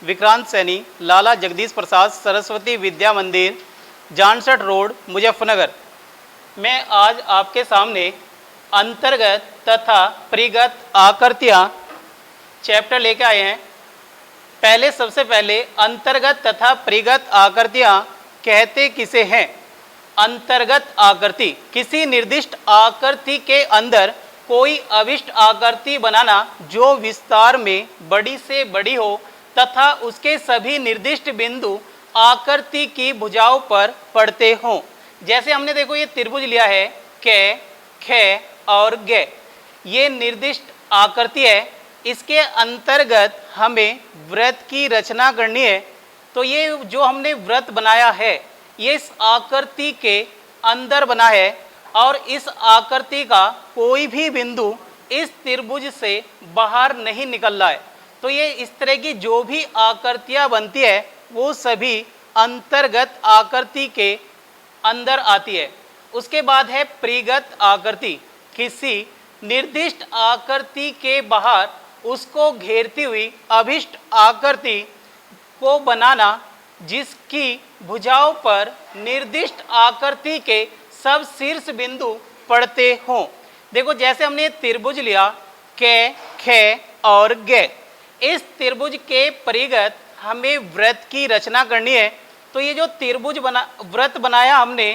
विक्रांत सैनी, लाला जगदीश प्रसाद सरस्वती विद्या मंदिर, जानसठ रोड, मुजफ्फरनगर। मैं आज आपके सामने अंतर्गत तथा परिगत आकृतियाँ चैप्टर लेके आए हैं। सबसे पहले अंतर्गत तथा परिगत आकृतियाँ कहते किसे हैं? अंतर्गत आकृति, किसी निर्दिष्ट आकृति के अंदर कोई अविष्ट आकृति बनाना जो विस्तार में बड़ी से बड़ी हो तथा उसके सभी निर्दिष्ट बिंदु आकृति की भुजाओं पर पड़ते हों। जैसे हमने देखो ये त्रिभुज लिया है, कै, खे और गे, ये निर्दिष्ट आकृति है। इसके अंतर्गत हमें वृत्त की रचना करनी है। तो ये जो हमने वृत्त बनाया है ये इस आकृति के अंदर बना है और इस आकृति का कोई भी बिंदु इस त्रिभुज से बाहर नहीं निकल रहा है। तो ये इस तरह की जो भी आकृतियाँ बनती है वो सभी अंतर्गत आकृति के अंदर आती है। उसके बाद है परिगत आकृति, किसी निर्दिष्ट आकृति के बाहर उसको घेरती हुई अभिष्ट आकृति को बनाना जिसकी भुजाओं पर निर्दिष्ट आकृति के सब शीर्ष बिंदु पड़ते हों। देखो जैसे हमने त्रिभुज लिया कै, खे और गे, इस त्रिभुज के परिगत हमें वृत्त की रचना करनी है। तो ये जो त्रिभुज वृत्त बनाया हमने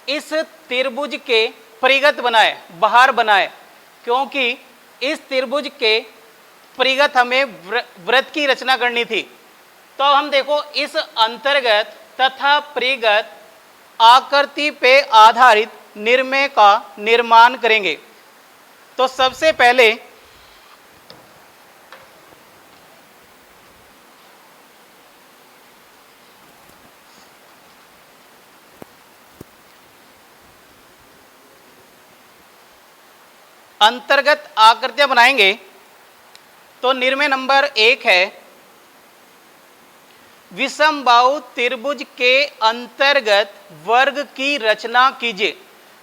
इस त्रिभुज के परिगत बनाए, बाहर बनाए, क्योंकि इस त्रिभुज के परिगत हमें वृत्त की रचना करनी थी। तो हम देखो इस अंतर्गत तथा परिगत आकृति पे आधारित निर्णय का निर्माण करेंगे। तो सबसे पहले अंतर्गत आकृतियां बनाएंगे। तो निर्णय नंबर 1 है विषमबाहु त्रिभुज के अंतर्गत वर्ग की रचना कीजिए।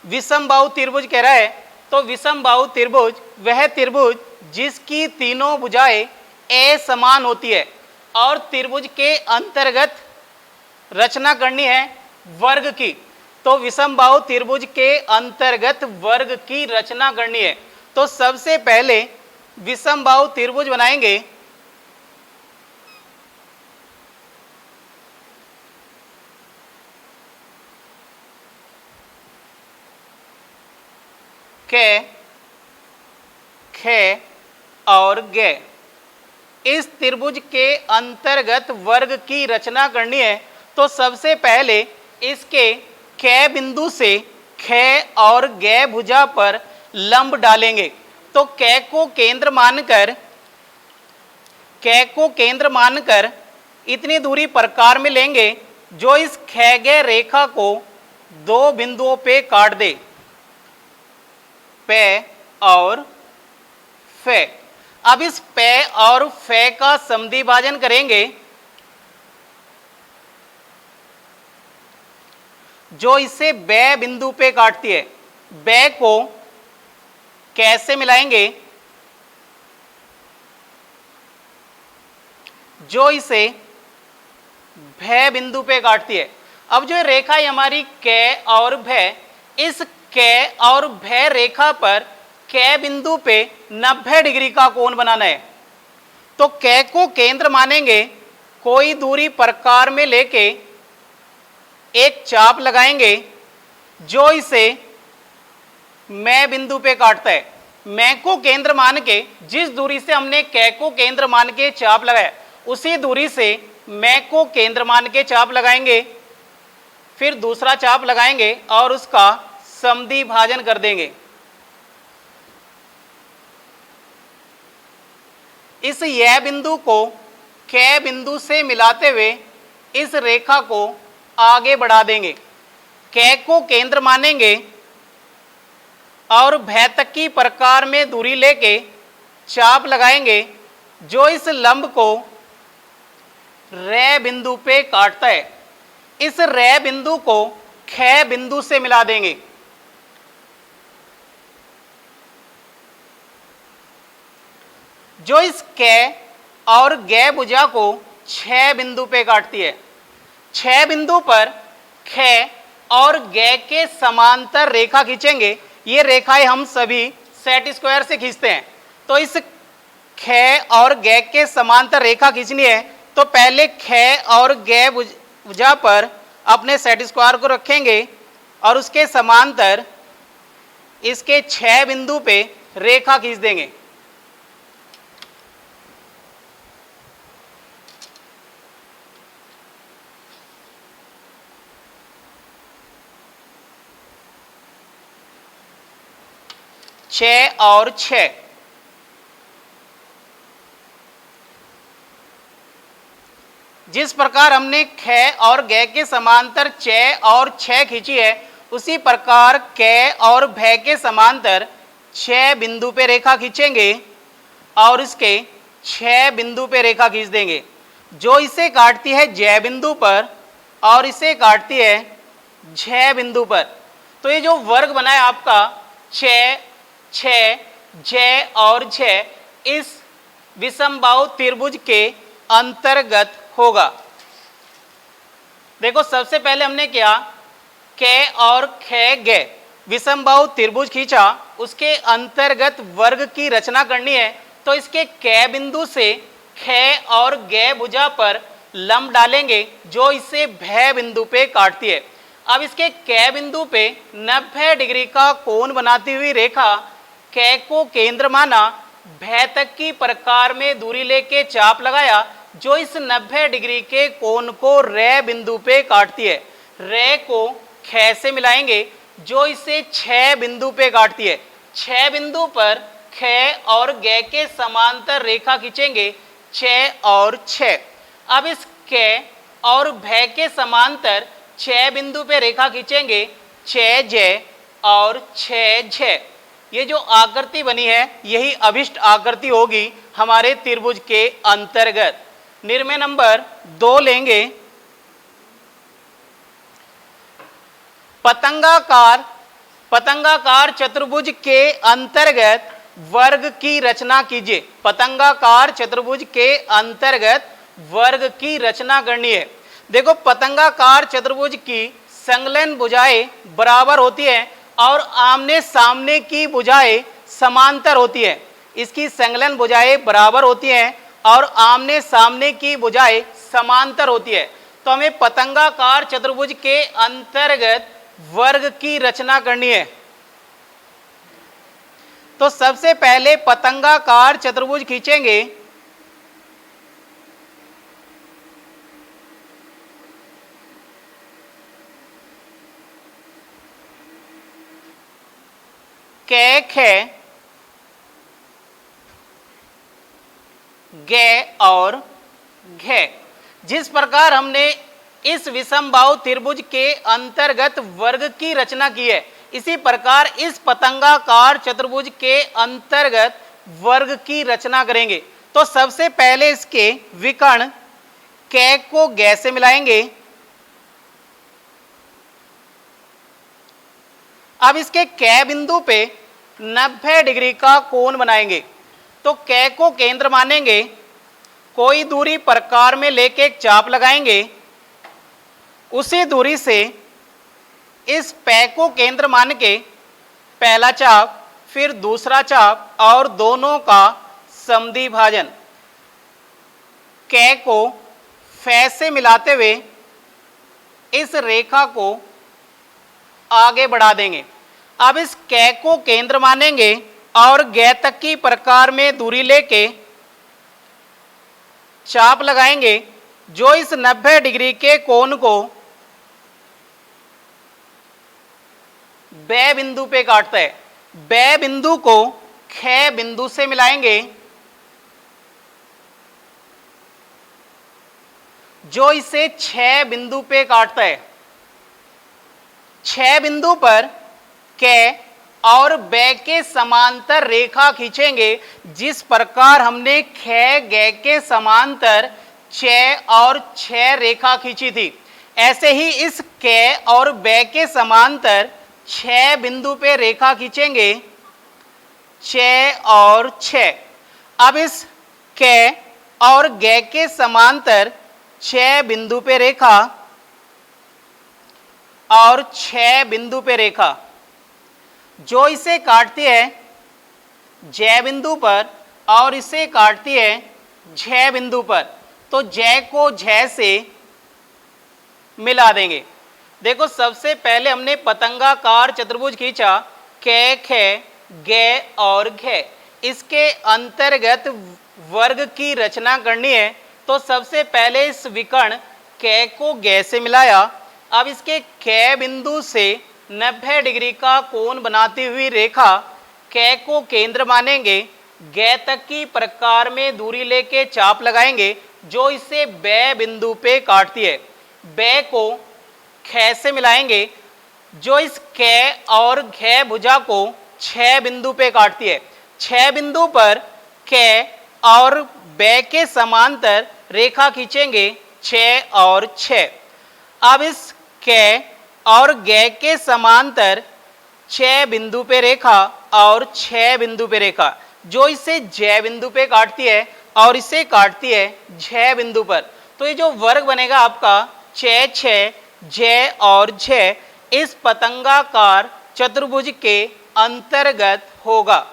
विषमबाहु त्रिभुज कह रहा है, तो विषमबाहु त्रिभुज वह त्रिभुज जिसकी तीनों भुजाएं असमान होती है और त्रिभुज के अंतर्गत रचना करनी है वर्ग की। तो विषमबाहु त्रिभुज के अंतर्गत वर्ग की रचना करनी है। तो सबसे पहले विषमबाहु त्रिभुज बनाएंगे। कै, खे और गे, इस त्रिभुज के अंतर्गत वर्ग की रचना करनी है। तो सबसे पहले इसके कै बिंदु से खे और गे भुजा पर लंब डालेंगे। तो कै को केंद्र मानकर इतनी दूरी प्रकार में लेंगे जो इस खे गे रेखा को दो बिंदुओं पे काट दे, पे और फे। अब इस पे और फे का समद्विभाजन करेंगे जो इसे बे बिंदु पे काटती है। बे को कैसे मिलाएंगे? जो इसे भे बिंदु पे काटती है। अब जो रेखा है हमारी कै और भे, इस कै और भे रेखा पर कै बिंदु पे 90 डिग्री का कोण बनाना है। तो कै को केंद्र मानेंगे, कोई दूरी प्रकार में लेके एक चाप लगाएंगे जो इसे मैं बिंदु पे काटता है। मैं को केंद्र मान के जिस दूरी से हमने कै को केंद्र मान के चाप लगाया उसी दूरी से मैं को केंद्र मान के चाप लगाएंगे, फिर दूसरा चाप लगाएंगे और उसका समद्विभाजन कर देंगे। इस यह बिंदु को कै बिंदु से मिलाते हुए इस रेखा को आगे बढ़ा देंगे। कै को केंद्र मानेंगे और भे तक की प्रकार में दूरी लेके चाप लगाएंगे जो इस लंब को रे बिंदु पे काटता है। इस रे बिंदु को खे बिंदु से मिला देंगे। जो इस कै और गे भुजा को 6 बिंदु पे काटती है। 6 बिंदु पर ख और ग के समांतर रेखा खींचेंगे। ये रेखाएं हम सभी सेट स्क्वायर से खींचते हैं। तो इस ख और ग के समांतर रेखा खींचनी है तो पहले ख और ग भुजा पर अपने सेट स्क्वायर को रखेंगे और उसके समांतर इसके 6 बिंदु पे रेखा खींच देंगे। छः और 6 जिस प्रकार हमने ख और ग के समांतर 6 और 6 खींची है, उसी प्रकार क और भ के समांतर 6 बिंदु पे रेखा खींचेंगे और इसके 6 बिंदु पे रेखा खींच देंगे, जो इसे काटती है ज बिंदु पर और इसे काटती है झ बिंदु पर। तो ये जो वर्ग बना है आपका 6, 6, झ और झ इस विषमबाहु त्रिभुज के अंतर्गत होगा। देखो सबसे पहले हमने क्या क और ख ग विषमबाहु त्रिभुज खींचा, उसके अंतर्गत वर्ग की रचना करनी है। तो इसके क बिंदु से ख और ग भुजा पर लंब डालेंगे जो इसे भ बिंदु पे काटती है। अब इसके क बिंदु पे 90 डिग्री का कोण बनाती हुई रेखा क को केंद्र माना, भ तक की प्रकार में दूरी लेके चाप लगाया जो इस 90 डिग्री के कोण को र बिंदु पे काटती है। र को ख से मिलाएंगे जो इसे 6 बिंदु पे काटती है। 6 बिंदु पर ख और ग के समांतर रेखा खींचेंगे 6 और 6। अब इस क और भ के समांतर 6 बिंदु पे रेखा खींचेंगे 6 ज और 6 झ। ये जो आकृति बनी है यही अभिष्ट आकृति होगी हमारे त्रिभुज के अंतर्गत। निर्णय नंबर 2 लेंगे। पतंगाकार चतुर्भुज के अंतर्गत वर्ग की रचना कीजिए। पतंगाकार चतुर्भुज के अंतर्गत वर्ग की रचना करनी है। देखो पतंगाकार चतुर्भुज की संलग्न भुजाएं बराबर होती है और आमने सामने की भुजाएं समांतर होती है। इसकी संलग्न भुजाएं बराबर होती हैं और आमने सामने की भुजाएं समांतर होती है। तो हमें पतंगाकार चतुर्भुज के अंतर्गत वर्ग की रचना करनी है। तो सबसे पहले पतंगाकार चतुर्भुज खींचेंगे। क ख ग और घ। जिस प्रकार हमने इस विषमबाहु त्रिभुज के अंतर्गत वर्ग की रचना की है, इसी प्रकार इस पतंगाकार चतुर्भुज के अंतर्गत वर्ग की रचना करेंगे। तो सबसे पहले इसके विकर्ण क को ग से मिलाएंगे। अब इसके क बिंदु पे 90 डिग्री का कोण बनाएंगे। तो क को केंद्र मानेंगे, कोई दूरी प्रकार में लेके एक चाप लगाएंगे, उसी दूरी से इस प को केंद्र मान के पहला चाप फिर दूसरा चाप और दोनों का समद्वि भाजन क को फ से मिलाते हुए इस रेखा को आगे बढ़ा देंगे। अब इस क को केंद्र मानेंगे और ग तक की प्रकार में दूरी लेके चाप लगाएंगे जो इस 90 डिग्री के कोण को ब बिंदु पे काटता है। ब बिंदु को ख बिंदु से मिलाएंगे जो इसे 6 बिंदु पे काटता है। 6 बिंदु पर क और ब के समांतर रेखा खींचेंगे जिस प्रकार हमने ख ग के समांतर 6 और 6 रेखा खींची थी। ऐसे ही इस क और ब के समांतर 6 बिंदु पे रेखा खींचेंगे 6 और 6। अब इस क और ग के समांतर 6 बिंदु पे रेखा और 6 बिंदु पे रेखा जो इसे काटती है ज बिंदु पर और इसे काटती है झ बिंदु पर, तो ज को झ से मिला देंगे। देखो सबसे पहले हमने पतंगाकार चतुर्भुज खींचा क ख ग और घ, इसके अंतर्गत वर्ग की रचना करनी है। तो सबसे पहले इस विकर्ण क को ग से मिलाया। अब इसके क बिंदु से 90 डिग्री का कोण बनाती हुई रेखा क को केंद्र मानेंगे, ग तक की प्रकार में दूरी लेके चाप लगाएंगे जो इसे ब बिंदु पे काटती है। ब को ख से मिलाएंगे जो इस क और घ भुजा को 6 बिंदु पे काटती है। 6 बिंदु पर क और ब के समांतर रेखा खींचेंगे 6 और 6। अब इस क और ग के समांतर 6 बिंदु पे रेखा और 6 बिंदु पे रेखा जो इसे ज बिंदु पे काटती है और इसे काटती है झ बिंदु पर। तो ये जो वर्ग बनेगा आपका 6 6 ज और झ इस पतंगाकार चतुर्भुज के अंतर्गत होगा।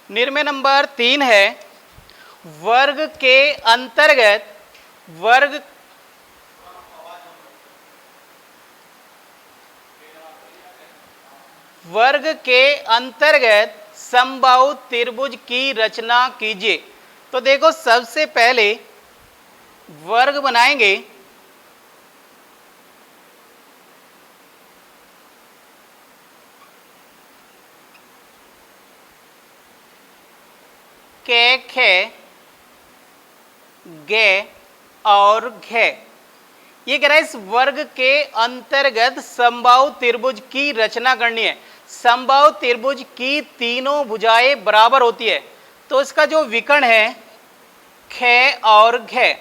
निर्णय नंबर 3 है वर्ग के अंतर्गत वर्ग के अंतर्गत समबाहु त्रिभुज की रचना कीजिए। तो देखो सबसे पहले वर्ग बनाएंगे क ख ग और घ। ये कह रहा है इस वर्ग के अंतर्गत समबाहु त्रिभुज की रचना करनी है। समबाहु त्रिभुज की तीनों भुजाएं बराबर होती है। तो इसका जो विकर्ण है ख और घ,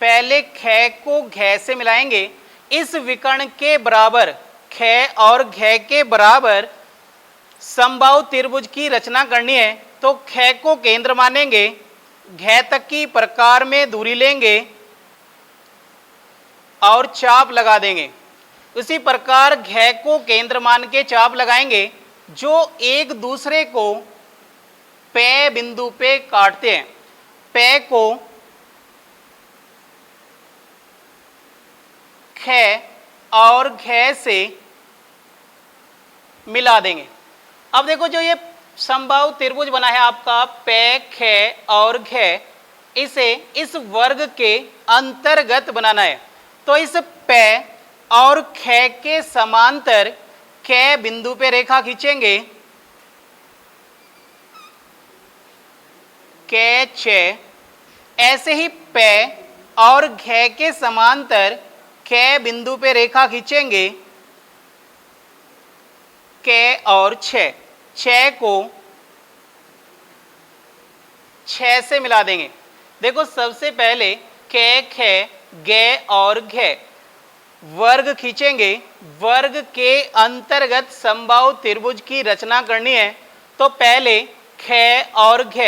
पहले ख को घ से मिलाएंगे। इस विकर्ण के बराबर ख और घ के बराबर समबाहु त्रिभुज की रचना करनी है। तो ख को केंद्र मानेंगे, घ तक की प्रकार में दूरी लेंगे और चाप लगा देंगे। उसी प्रकार घ को केंद्र मान के चाप लगाएंगे जो एक दूसरे को प बिंदु पे काटते हैं। प को ख और घ से मिला देंगे। अब देखो जो ये समबाहु त्रिभुज बना है आपका प ख और घ, इसे इस वर्ग के अंतर्गत बनाना है। तो इस प और ख के समांतर क बिंदु पे रेखा खींचेंगे क च। ऐसे ही प और घ के समांतर क बिंदु पे रेखा खींचेंगे क और छ। छ को 6 से मिला देंगे। देखो सबसे पहले क ख ग और घ वर्ग खींचेंगे। वर्ग के अंतर्गत समबाहु त्रिभुज की रचना करनी है। तो पहले ख और घ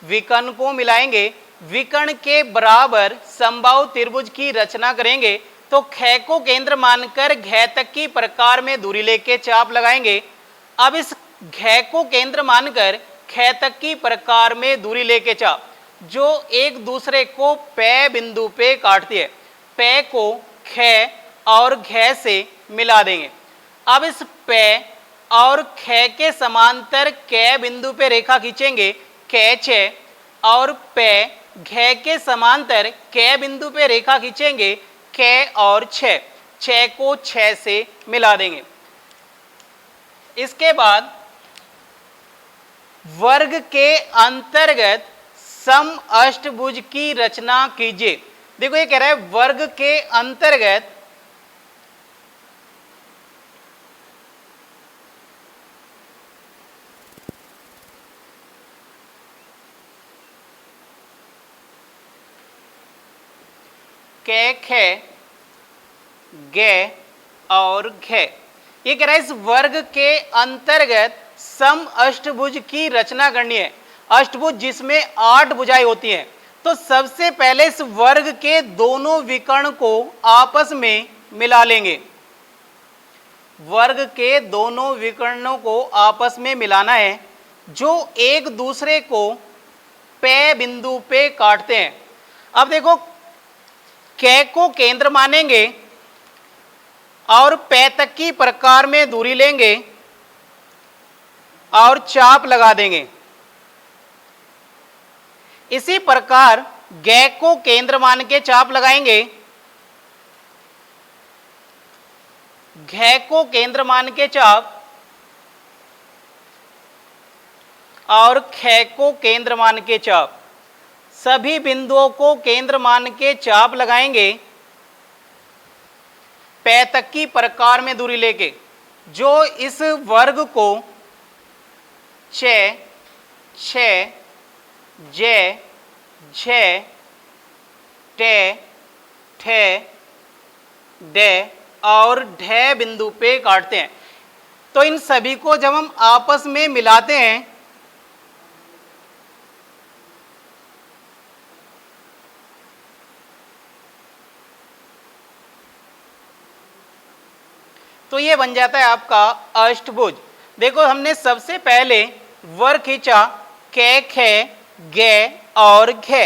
विकर्ण को मिलाएंगे, विकर्ण के बराबर समबाहु त्रिभुज की रचना करेंगे। तो ख को केंद्र मानकर घ तक की प्रकार में दूरी लेके चाप लगाएंगे। अब इस घ को केंद्र मानकर ख तक की प्रकार में दूरी लेके चाप जो एक दूसरे को प बिंदु पे काटती है। प को ख और घ से मिला देंगे। अब इस प और ख के समांतर क बिंदु पे रेखा खींचेंगे क छ और प घ के समांतर क बिंदु पे रेखा खींचेंगे क और छ। छ को 6 से मिला देंगे। इसके बाद वर्ग के अंतर्गत सम अष्टभुज की रचना कीजिए। देखो ये कह रहा है वर्ग के अंतर्गत क ख ग और घ। ये कह रहा है इस वर्ग के अंतर्गत सम अष्टभुज की रचना करनी है। अष्टभुज जिसमें 8 भुजाएं होती हैं। तो सबसे पहले इस वर्ग के दोनों विकर्ण को आपस में मिला लेंगे। वर्ग के दोनों विकर्णों को आपस में मिलाना है जो एक दूसरे को पे बिंदु पे काटते हैं। अब देखो, कै को केंद्र मानेंगे और पे तक की प्रकार में दूरी लेंगे और चाप लगा देंगे। इसी प्रकार गै को केंद्र मान के चाप लगाएंगे, घै को केंद्र मान के चाप और खे को केंद्र मान के चाप, सभी बिंदुओं को केंद्र मान के चाप लगाएंगे पै तक की प्रकार में दूरी लेके, जो इस वर्ग को छ, छ, जे, झे, टे, ठे, डे और ढे बिंदु पे काटते हैं। तो इन सभी को जब हम आपस में मिलाते हैं तो ये बन जाता है आपका अष्टभुज। देखो, हमने सबसे पहले वर्ग खींचा कै, खे, गे और घे।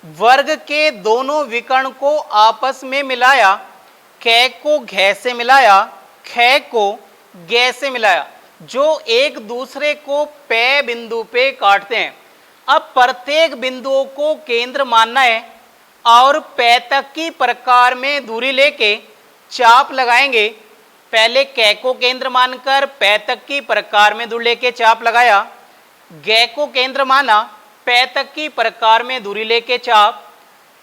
वर्ग के दोनों विकर्ण को आपस में मिलाया, कै को घे से मिलाया, खे को गे से मिलाया, जो एक दूसरे को पे बिंदु पे काटते हैं। अब प्रत्येक बिंदुओं को केंद्र मानना है और पे तक की प्रकार में दूरी लेके चाप लगाएंगे। पहले कै को केंद्र मानकर पे तक की प्रकार में दूरी लेके चाप लगाया, गे को केंद्र माना, पे तक की प्रकार में दूरी लेके चाप,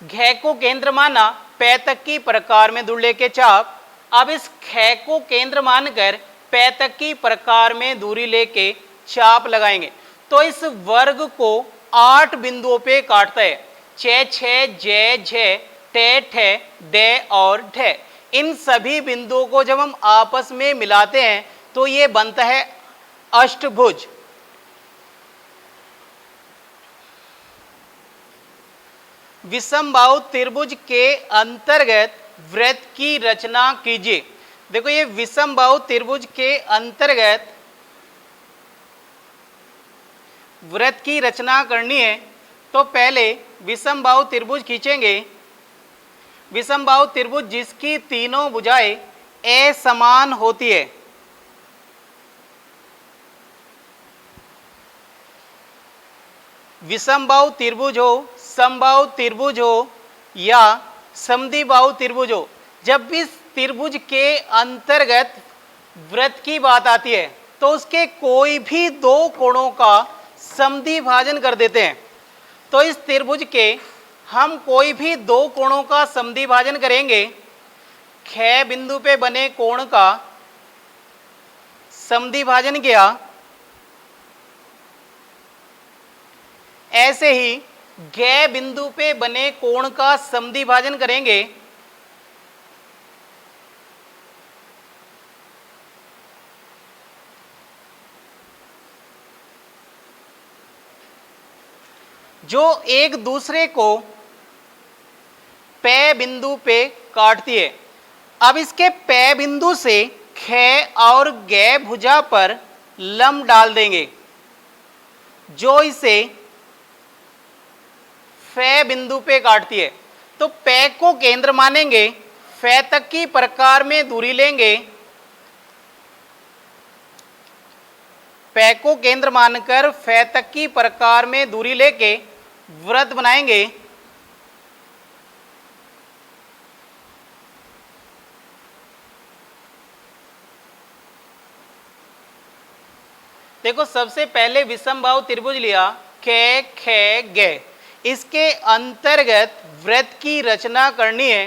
घे को केंद्र माना, पे तक की प्रकार में दूरी लेके चाप। अब इस खे को केंद्र मानकर पे तक की प्रकार में दूरी लेके चाप लगाएंगे। तो इस वर्ग को 8 बिंदुओं पे काटता है, छे, छे, जे, झे, टे, ठे, डे और ढे। इन सभी बिंदुओं को जब हम आपस में मिलाते हैं तो ये बनता है अष्टभुज। विषमबाहु त्रिभुज के अंतर्गत वृत्त की रचना कीजिए। देखो, ये विषमबाहु त्रिभुज के अंतर्गत वृत्त की रचना करनी है तो पहले विषमबाहु त्रिभुज खींचेंगे। विषमबाहु त्रिभुज जिसकी तीनों भुजाएं असमान होती है, विषमबाहु त्रिभुज हो, समबाहु त्रिभुज हो या समद्विबाहु त्रिभुज हो, जब भी त्रिभुज के अंतर्गत वृत्त की बात आती है तो उसके कोई भी दो कोणों का समद्विभाजन कर देते हैं। तो इस त्रिभुज के हम कोई भी दो कोणों का समद्विभाजन करेंगे, खे बिंदु पे बने कोण का समद्विभाजन किया, ऐसे ही गे बिंदु पे बने कोण का समद्विभाजन करेंगे। जो एक दूसरे को पे बिंदु पे काटती है। अब इसके पे बिंदु से खे और गे भुजा पर लंब डाल देंगे जो इसे फे बिंदु पे काटती है। तो पे को केंद्र मानेंगे, फे तक की प्रकार में दूरी लेंगे, पे को केंद्र मानकर फे तक की प्रकार में दूरी लेके वृत्त बनाएंगे। देखो, सबसे पहले विषमबाहु त्रिभुज लिया खे, खे, गे, इसके अंतर्गत वृत्त की रचना करनी है।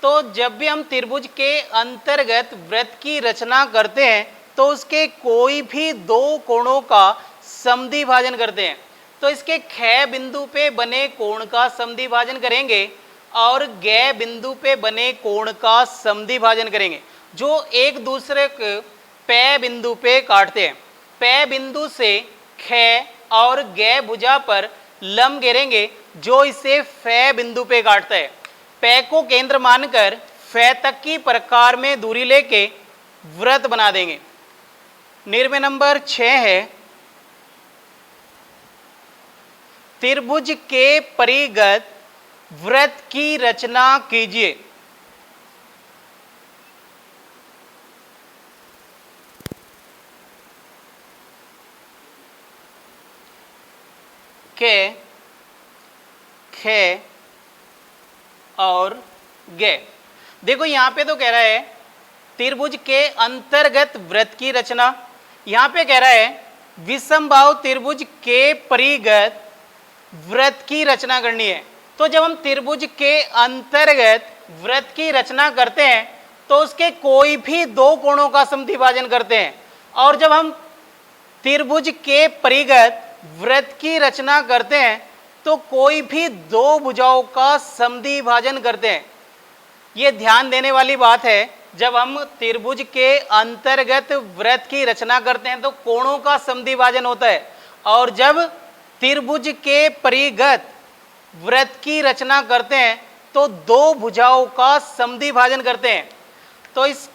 तो जब भी हम त्रिभुज के अंतर्गत वृत्त की रचना करते हैं तो उसके कोई भी दो कोणों का समद्विभाजन करते हैं। तो इसके खे बिंदु पे बने कोण का समद्विभाजन करेंगे और गे बिंदु पे बने कोण का समद्विभाजन करेंगे, जो एक दूसरे को पे बिंदु पे काटते हैं। पे बिंदु से खे और गे भुजा पर लंब घेरेंगे जो इसे फे बिंदु पे काटता है। पे को केंद्र मानकर फे तक की प्रकार में दूरी लेके वृत्त बना देंगे। निर्णय नंबर 6 है, त्रिभुज के परिगत वृत्त की रचना कीजिए। के, खे और गे। देखो यहां पे तो कह रहा है त्रिभुज के अंतर्गत वृत्त की रचना, यहां पे कह रहा है विषमबाहु त्रिभुज के परिगत वृत्त की रचना करनी है। तो जब हम त्रिभुज के अंतर्गत वृत्त की रचना करते हैं तो उसके कोई भी दो कोणों का समद्विभाजन करते हैं, और जब हम त्रिभुज के परिगत वृत्त की रचना करते हैं तो कोई भी दो भुजाओं का समद्विभाजन करते हैं। ये ध्यान देने वाली बात है, जब हम त्रिभुज के अंतर्गत वृत्त की रचना करते हैं तो कोणों का समद्विभाजन होता है, और जब त्रिभुज के परिगत वृत्त की रचना करते हैं तो दो भुजाओं का समद्विभाजन करते हैं। तो इस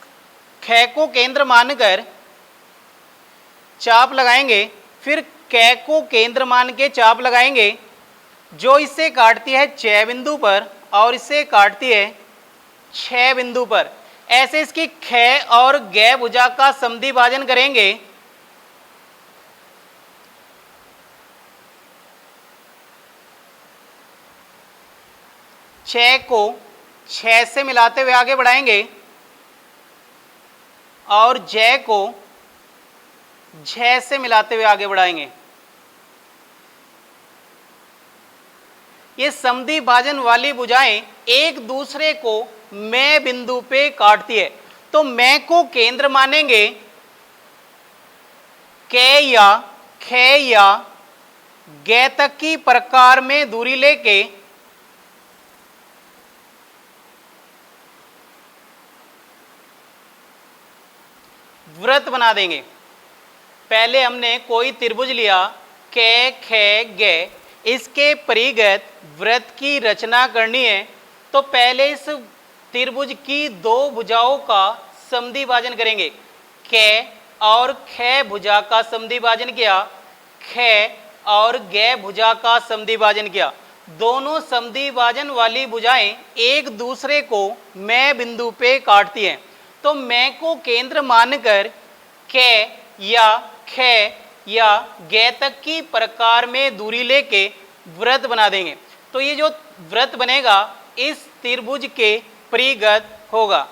ख को केंद्र मानकर चाप लगाएंगे, फिर क को केंद्र मान के चाप लगाएंगे जो इसे काटती है 6 बिंदु पर और इसे काटती है 6 बिंदु पर। ऐसे इसकी ख और ग भुजा का समद्विभाजन करेंगे। छह को 6 से मिलाते हुए आगे बढ़ाएंगे और j को 6 से मिलाते हुए आगे बढ़ाएंगे। ये समद्विभाजन वाली भुजाएं एक दूसरे को मैं बिंदु पे काटती है। तो मैं को केंद्र मानेंगे, के या खे या गे तक की प्रकार में दूरी लेके वृत्त बना देंगे। पहले हमने कोई त्रिभुज लिया के, खे, गे, इसके परिगत वृत्त की रचना करनी है तो पहले इस त्रिभुज की दो भुजाओं का समद्विभाजन करेंगे। के और खे भुजा का समद्विभाजन किया, खे और गे भुजा का समद्विभाजन किया। दोनों समद्विभाजन वाली भुजाएं एक दूसरे को मैं बिंदु पे काटती हैं। तो मैं को केंद्र मानकर के या खे या गे तक की प्रकार में दूरी लेके वृत्त बना देंगे। तो ये जो वृत्त बनेगा इस त्रिभुज के परिगत होगा।